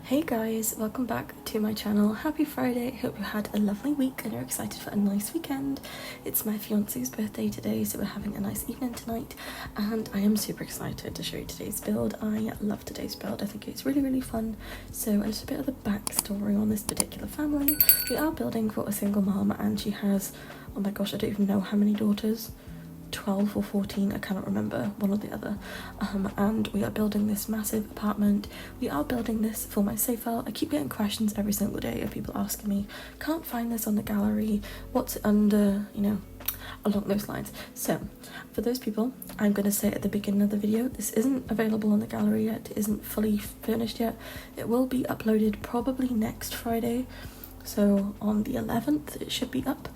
Hey guys, welcome back to my channel. Happy Friday. Hope you had a lovely week and you're excited for a nice weekend. It's my fiance's birthday today, so we're having a nice evening tonight and I am super excited to show you today's build. I love today's build. I think it's really fun. So a little bit of the backstory on this particular family. We are building for a single mom and she has, oh my gosh, I don't even know how many daughters. 12 or 14, I cannot remember, one or the other, and we are building this massive apartment. We are building this for my save file. I keep getting questions every single day of people asking me, can't find this on the gallery, what's it under, you know, along those lines. So for those people, I'm going to say at the beginning of the video, this isn't available on the gallery yet, it isn't fully finished yet. It will be uploaded probably next Friday, so on the 11th it should be up.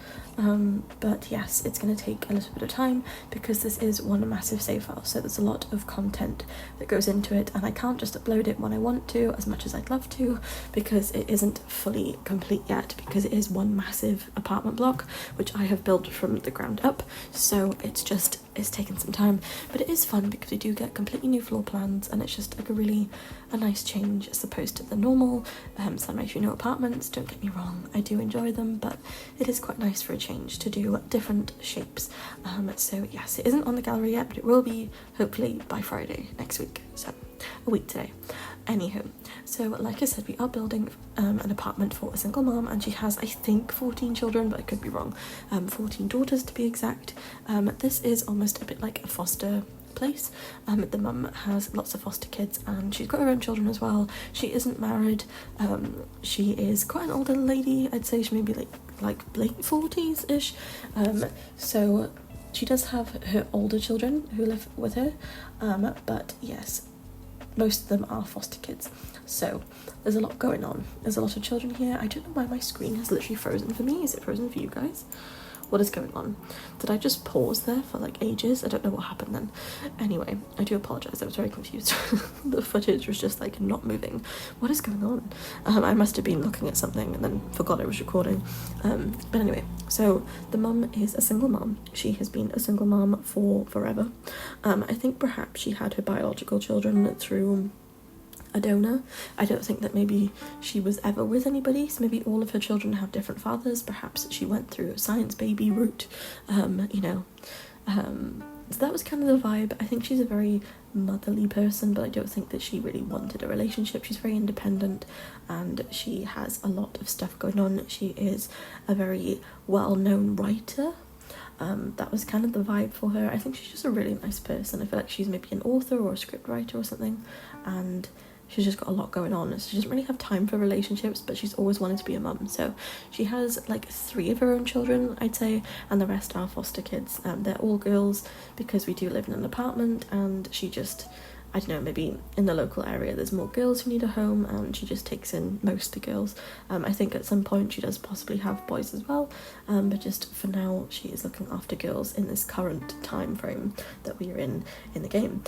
But yes, it's going to take a little bit of time because this is one massive save file, so there's a lot of content that goes into it and I can't just upload it when I want to, as much as I'd love to, because it isn't fully complete yet, because it is one massive apartment block which I have built from the ground up, so it's taken some time, but it is fun because we do get completely new floor plans and it's just like a nice change as opposed to the normal Sunrise apartments. Don't get me wrong, I do enjoy them, but it is quite nice for a change to do different shapes. So yes, it isn't on the gallery yet, but it will be hopefully by Friday next week, so a week today. Anywho, so like I said, we are building an apartment for a single mom and she has, I think, 14 children, but I could be wrong, 14 daughters to be exact. This is almost a bit like a foster place. The mum has lots of foster kids and she's got her own children as well. She isn't married. She is quite an older lady. I'd say she may be like late 40s ish. So she does have her older children who live with her, but yes, most of them are foster kids, so there's a lot going on. There's a lot of children here. I don't know why my screen has literally frozen for me. Is it frozen for you guys? What is going on? Did I just pause there for like ages? I don't know what happened then. Anyway, I do apologize, I was very confused. The footage was just like not moving. What is going on? I must have been looking at something and then forgot I was recording. But anyway, so the mum is a single mom. She has been a single mom for forever. I think perhaps she had her biological children through a donor. I don't think that maybe she was ever with anybody, so maybe all of her children have different fathers. Perhaps she went through a science baby route, so that was kind of the vibe. I think she's a very motherly person, but I don't think that she really wanted a relationship. She's very independent and she has a lot of stuff going on. She is a very well-known writer. That was kind of the vibe for her. I think she's just a really nice person. I feel like she's maybe an author or a script writer or something, and she's just got a lot going on. She doesn't really have time for relationships, but she's always wanted to be a mum. So she has like 3 of her own children, I'd say, and the rest are foster kids. They're all girls because we do live in an apartment, and she just, I don't know, maybe in the local area there's more girls who need a home and she just takes in most of the girls. I think at some point she does possibly have boys as well, but just for now she is looking after girls in this current time frame that we are in the game.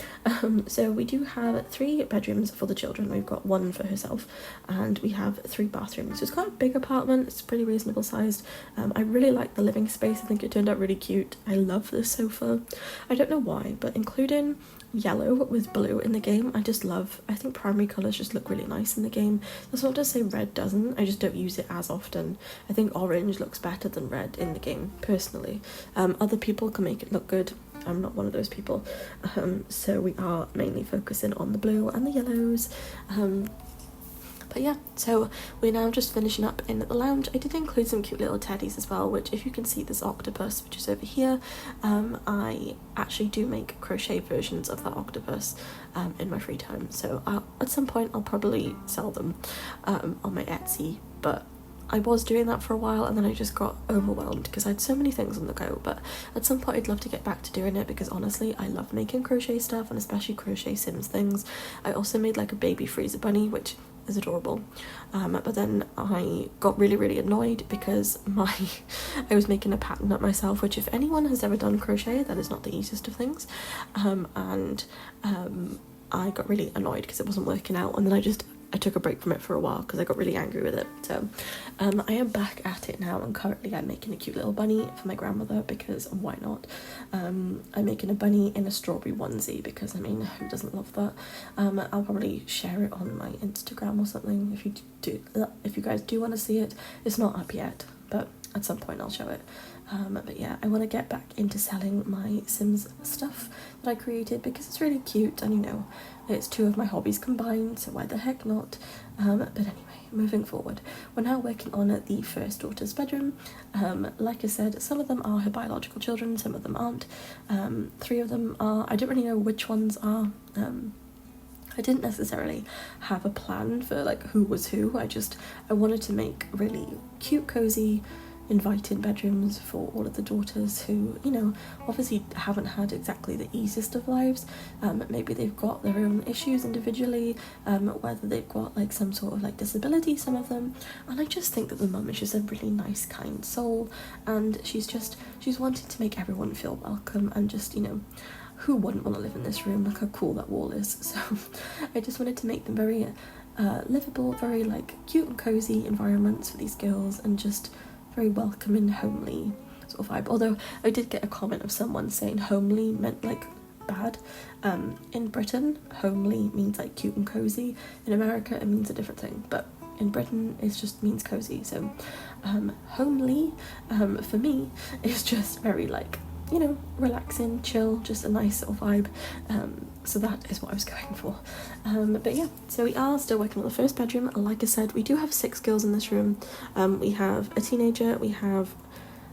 So we do have 3 bedrooms for the children. We've got 1 for herself and we have 3 bathrooms. So it's quite a big apartment, it's pretty reasonable sized. I really like the living space. I think it turned out really cute. I love this sofa. I don't know why, but including yellow with blue in the game, I think primary colours just look really nice in the game. That's not to say red doesn't, I just don't use it as often. I think orange looks better than red in the game, personally. Other people can make it look good. I'm not one of those people. So we are mainly focusing on the blue and the yellows. But yeah, so we're now just finishing up in the lounge. I did include some cute little teddies as well, which if you can see this octopus, which is over here, I actually do make crochet versions of that octopus in my free time. So at some point I'll probably sell them on my Etsy, but I was doing that for a while and then I just got overwhelmed because I had so many things on the go. But at some point I'd love to get back to doing it because honestly I love making crochet stuff, and especially crochet Sims things. I also made like a baby freezer bunny, which is adorable, but then I got really annoyed because I was making a pattern up myself, which if anyone has ever done crochet, that is not the easiest of things, and I got really annoyed because it wasn't working out, and then I just I took a break from it for a while because I got really angry with it. So I am back at it now, and currently I'm making a cute little bunny for my grandmother because why not. I'm making a bunny in a strawberry onesie because I mean, who doesn't love that. I'll probably share it on my Instagram or something if you guys do want to see it. It's not up yet, but at some point I'll show it. But yeah, I want to get back into selling my Sims stuff that I created because it's really cute, and you know, it's two of my hobbies combined, so why the heck not. But anyway, moving forward, we're now working on the first daughter's bedroom. Like I said, some of them are her biological children, some of them aren't. 3 of them are, I don't really know which ones are. I didn't necessarily have a plan for like who was who. I wanted to make really cute, cozy, inviting bedrooms for all of the daughters who, you know, obviously haven't had exactly the easiest of lives. Maybe they've got their own issues individually, whether they've got like some sort of like disability, some of them, and I just think that the mum is just a really nice, kind soul, and she's wanted to make everyone feel welcome, and just, you know, who wouldn't want to live in this room? Look how cool that wall is. So I just wanted to make them very livable, very like cute and cozy environments for these girls, and just very welcoming, homely sort of vibe. Although I did get a comment of someone saying homely meant like bad. In Britain, homely means like cute and cozy. In America, it means a different thing, but in Britain it just means cozy. So homely for me is just very like, you know, relaxing, chill, just a nice sort of vibe. So that is what I was going for. But yeah, so we are still working on the first bedroom. Like I said, we do have 6 girls in this room. We have a teenager, we have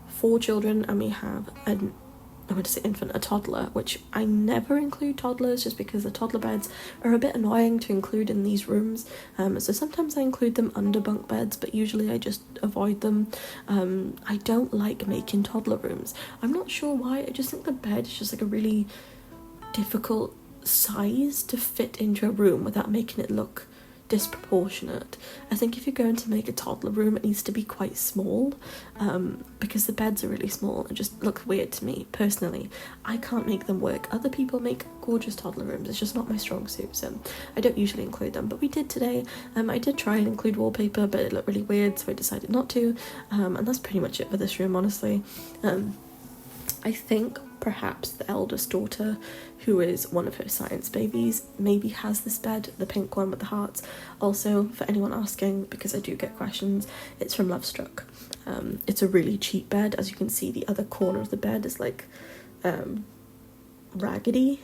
4 children, and we have a toddler, which I never include toddlers just because the toddler beds are a bit annoying to include in these rooms. So sometimes I include them under bunk beds, but usually I just avoid them. I don't like making toddler rooms. I'm not sure why. I just think the bed is just like a really difficult size to fit into a room without making it look disproportionate. I think if you're going to make a toddler room, it needs to be quite small, because the beds are really small and just look weird to me personally. I can't make them work. Other people make gorgeous toddler rooms. It's just not my strong suit, so I don't usually include them, but we did today. I did try and include wallpaper, but it looked really weird, so I decided not to, and that's pretty much it for this room, honestly. I think perhaps the eldest daughter, who is one of her science babies, maybe has this bed, the pink one with the hearts. Also, for anyone asking, because I do get questions, it's from Lovestruck. It's a really cheap bed. As you can see, the other corner of the bed is like raggedy,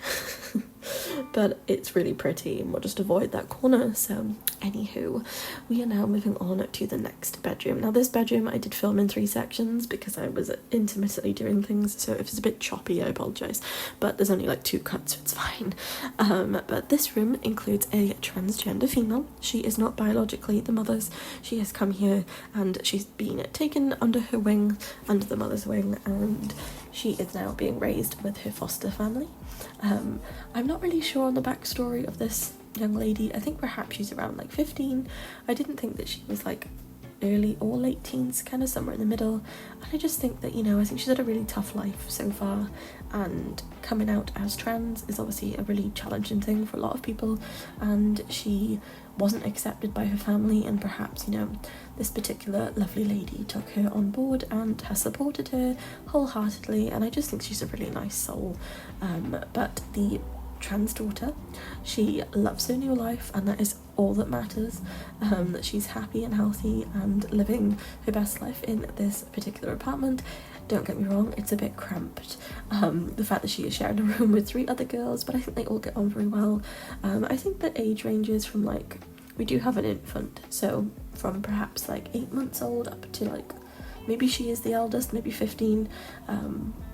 but it's really pretty, and we'll just avoid that corner. So anywho, we are now moving on to the next bedroom. Now this bedroom I did film in 3 sections because I was intermittently doing things, so if it's a bit choppy I apologise, but there's only like 2 cuts, so it's fine. But this room includes a transgender female. She is not biologically the mother's. She has come here and she's been taken under her wing, under the mother's wing, and she is now being raised with her foster family. I'm not really sure on the backstory of this young lady. I think perhaps she's around like 15. I didn't think that she was like early or late teens, kind of somewhere in the middle. And I just think that, you know, I think she's had a really tough life so far, and coming out as trans is obviously a really challenging thing for a lot of people, and she wasn't accepted by her family, and perhaps, you know, this particular lovely lady took her on board and has supported her wholeheartedly, and I just think she's a really nice soul. But the trans daughter, she loves her new life, and that is all that matters. That she's happy and healthy and living her best life in this particular apartment. Don't get me wrong, it's a bit cramped, the fact that she is sharing a room with 3 other girls, but I think they all get on very well. I think the age ranges from like, we do have an infant, so from perhaps like 8 months old up to like, maybe she is the eldest, maybe 15,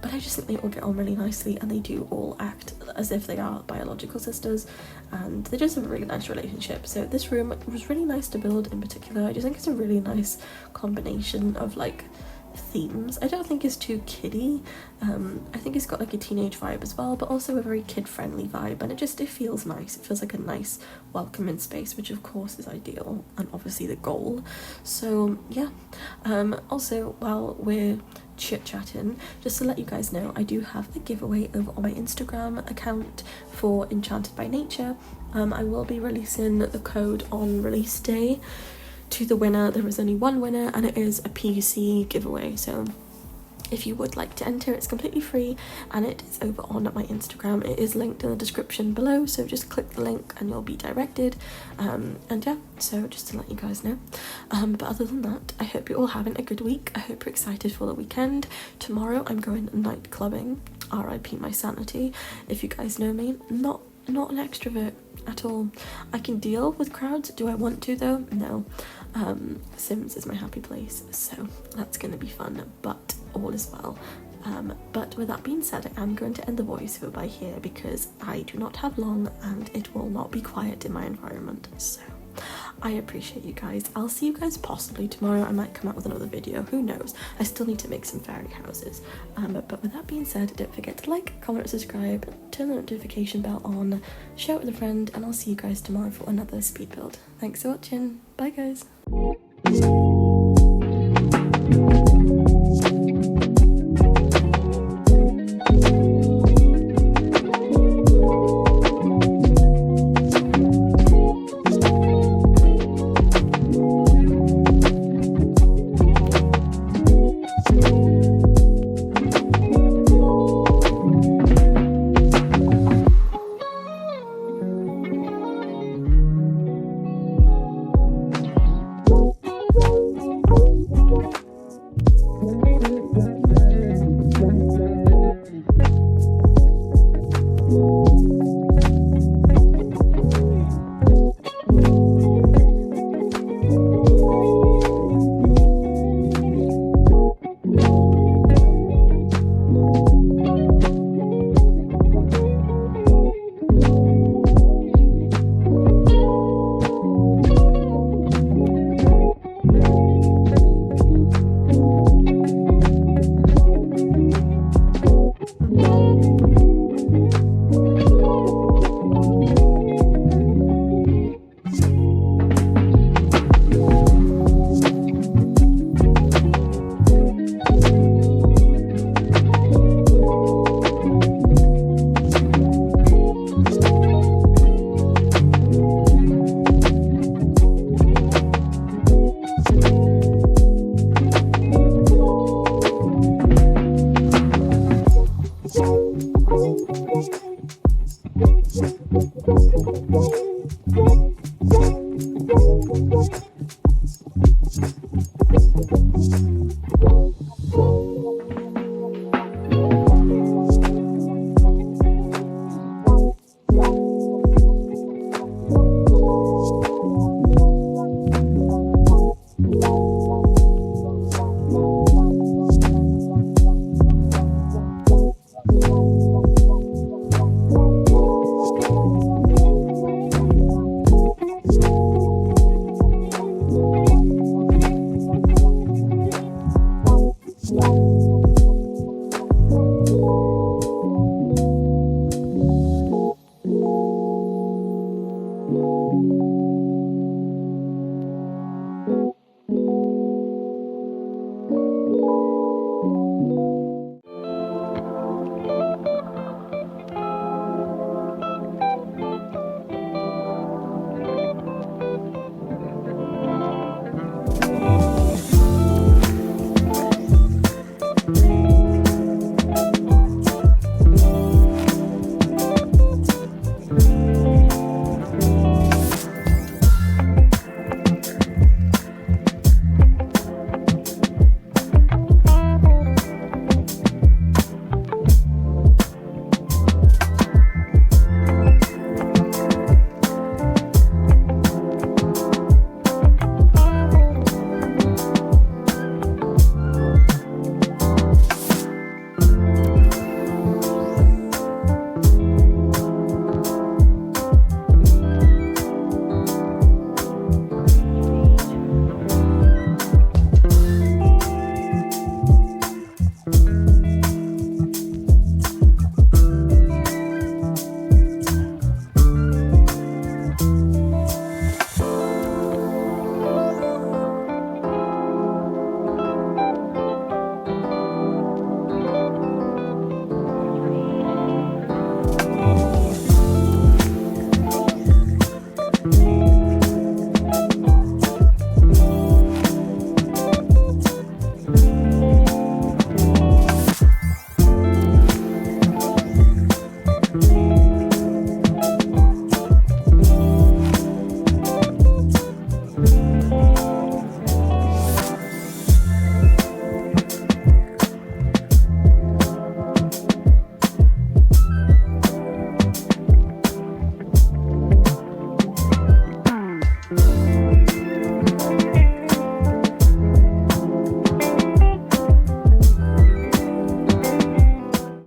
but I just think they all get on really nicely, and they do all act as if they are biological sisters, and they just have a really nice relationship. So this room was really nice to build in particular. I just think it's a really nice combination of like themes. I don't think it's too kiddie. I think it's got like a teenage vibe as well, but also a very kid-friendly vibe, and it feels nice. It feels like a nice welcoming space, which of course is ideal and obviously the goal. So yeah, also while we're chit-chatting, just to let you guys know, I do have a giveaway over on my Instagram account for Enchanted by Nature. I will be releasing the code on release day to the winner. There is only one winner, and it is a PC giveaway, so if you would like to enter, it's completely free and it is over on my Instagram. It is linked in the description below, so just click the link and you'll be directed. And yeah, so just to let you guys know. But other than that, I hope you're all having a good week. I hope you're excited for the weekend. Tomorrow I'm going night clubbing. RIP my sanity. If you guys know me, not an extrovert at all. I can deal with crowds. Do I want to though? No. Sims is my happy place, so that's going to be fun, but all is well. But with that being said, I am going to end the voiceover by here because I do not have long and it will not be quiet in my environment. So I appreciate you guys. I'll see you guys possibly tomorrow. I might come out with another video, who knows. I still need to make some fairy houses. But with that being said, don't forget to like, comment, subscribe, turn the notification bell on, share it with a friend, and I'll see you guys tomorrow for another speed build. Thanks for watching. Bye guys. Thank you.